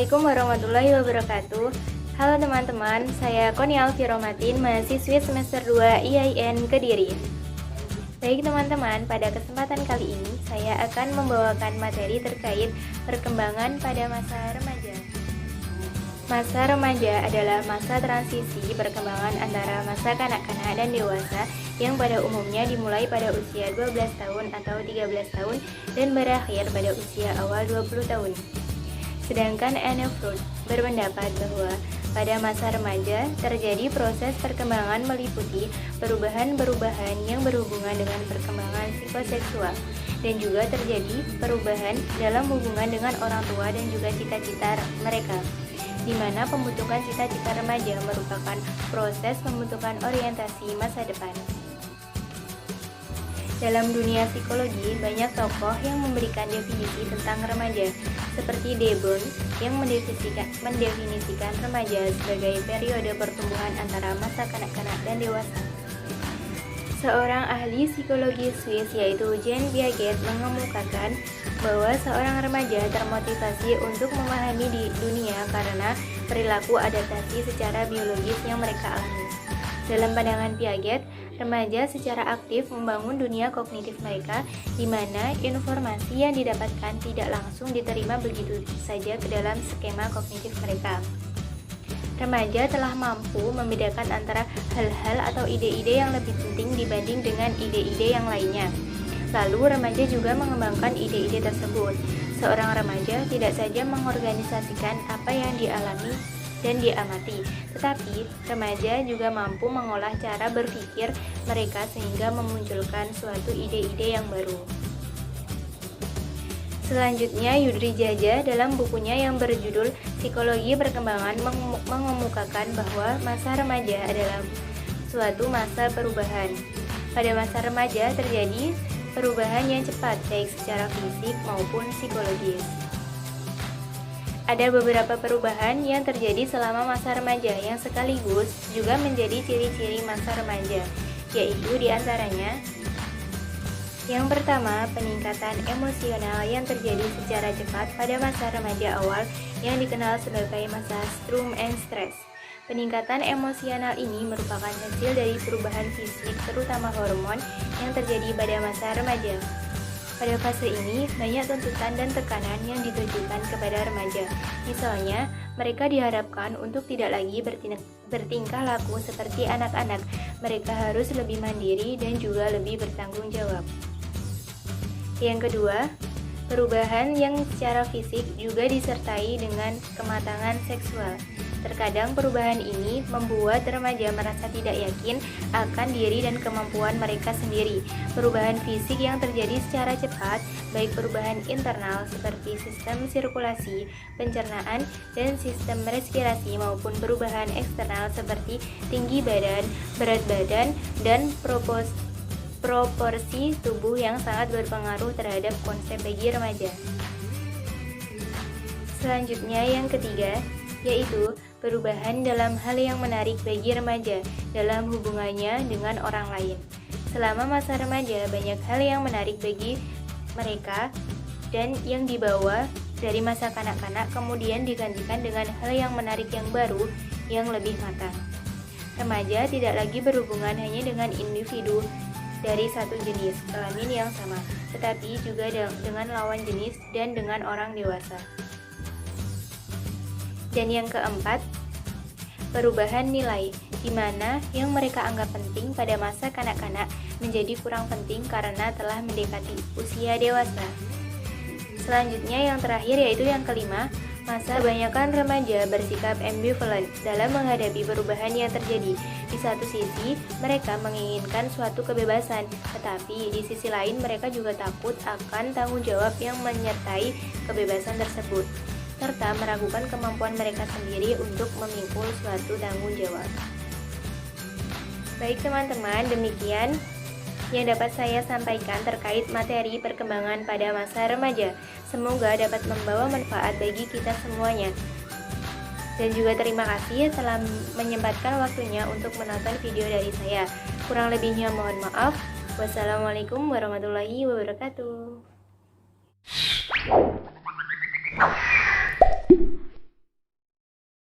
Assalamualaikum warahmatullahi wabarakatuh. Halo teman-teman, saya Koni Alfiromatin, mahasiswi semester 2 IAIN Kediri. Baik teman-teman, pada kesempatan kali ini saya akan membawakan materi terkait perkembangan pada masa remaja. Masa remaja adalah masa transisi perkembangan antara masa kanak-kanak dan dewasa yang pada umumnya dimulai pada usia 12 tahun atau 13 tahun dan berakhir pada usia awal 20 tahun. Sedangkan Anne Freud berpendapat bahwa pada masa remaja terjadi proses perkembangan meliputi perubahan-perubahan yang berhubungan dengan perkembangan psikoseksual dan juga terjadi perubahan dalam hubungan dengan orang tua dan juga cita-cita mereka, di mana pembentukan cita-cita remaja merupakan proses pembentukan orientasi masa depan. Dalam dunia psikologi, banyak tokoh yang memberikan definisi tentang remaja, seperti De Boon yang mendefinisikan remaja sebagai periode pertumbuhan antara masa kanak-kanak dan dewasa. Seorang ahli psikologi Swiss yaitu Jean Piaget mengemukakan bahwa seorang remaja termotivasi untuk memahami di dunia karena perilaku adaptasi secara biologis yang mereka alami. Dalam pandangan Piaget, remaja secara aktif membangun dunia kognitif mereka, di mana informasi yang didapatkan tidak langsung diterima begitu saja ke dalam skema kognitif mereka. Remaja telah mampu membedakan antara hal-hal atau ide-ide yang lebih penting dibanding dengan ide-ide yang lainnya. Lalu remaja juga mengembangkan ide-ide tersebut. Seorang remaja tidak saja mengorganisasikan apa yang dialami dan diamati, tetapi remaja juga mampu mengolah cara berpikir mereka sehingga memunculkan suatu ide-ide yang baru. Selanjutnya, Yudri Jaja dalam bukunya yang berjudul Psikologi Perkembangan mengemukakan bahwa masa remaja adalah suatu masa perubahan. Pada masa remaja terjadi perubahan yang cepat baik secara fisik maupun psikologis. Ada beberapa perubahan yang terjadi selama masa remaja yang sekaligus juga menjadi ciri-ciri masa remaja, yaitu diantaranya: yang pertama, peningkatan emosional yang terjadi secara cepat pada masa remaja awal yang dikenal sebagai masa Sturm und Stress. Peningkatan emosional ini merupakan hasil dari perubahan fisik terutama hormon yang terjadi pada masa remaja. Pada fase ini, banyak tuntutan dan tekanan yang ditujukan kepada remaja. Misalnya, mereka diharapkan untuk tidak lagi bertingkah laku seperti anak-anak. Mereka harus lebih mandiri dan juga lebih bertanggung jawab. Yang kedua, perubahan yang secara fisik juga disertai dengan kematangan seksual. Terkadang perubahan ini membuat remaja merasa tidak yakin akan diri dan kemampuan mereka sendiri. Perubahan fisik yang terjadi secara cepat, baik perubahan internal seperti sistem sirkulasi, pencernaan, dan sistem respirasi maupun perubahan eksternal seperti tinggi badan, berat badan, dan proporsi tubuh yang sangat berpengaruh terhadap konsep bagi remaja. Selanjutnya yang ketiga, yaitu perubahan dalam hal yang menarik bagi remaja dalam hubungannya dengan orang lain. Selama masa remaja, banyak hal yang menarik bagi mereka dan yang dibawa dari masa kanak-kanak kemudian digantikan dengan hal yang menarik yang baru yang lebih matang. Remaja tidak lagi berhubungan hanya dengan individu dari satu jenis kelamin yang sama, tetapi juga dengan lawan jenis dan dengan orang dewasa. Dan yang keempat, perubahan nilai, di mana yang mereka anggap penting pada masa kanak-kanak menjadi kurang penting karena telah mendekati usia dewasa. Selanjutnya yang terakhir yaitu yang kelima, masa kebanyakan remaja bersikap ambivalent dalam menghadapi perubahan yang terjadi. Di satu sisi, mereka menginginkan suatu kebebasan, tetapi di sisi lain mereka juga takut akan tanggung jawab yang menyertai kebebasan tersebut, serta meragukan kemampuan mereka sendiri untuk memikul suatu tanggung jawab. Baik teman-teman, demikian yang dapat saya sampaikan terkait materi perkembangan pada masa remaja. Semoga dapat membawa manfaat bagi kita semuanya. Dan juga terima kasih telah menyempatkan waktunya untuk menonton video dari saya. Kurang lebihnya mohon maaf. Wassalamualaikum warahmatullahi wabarakatuh.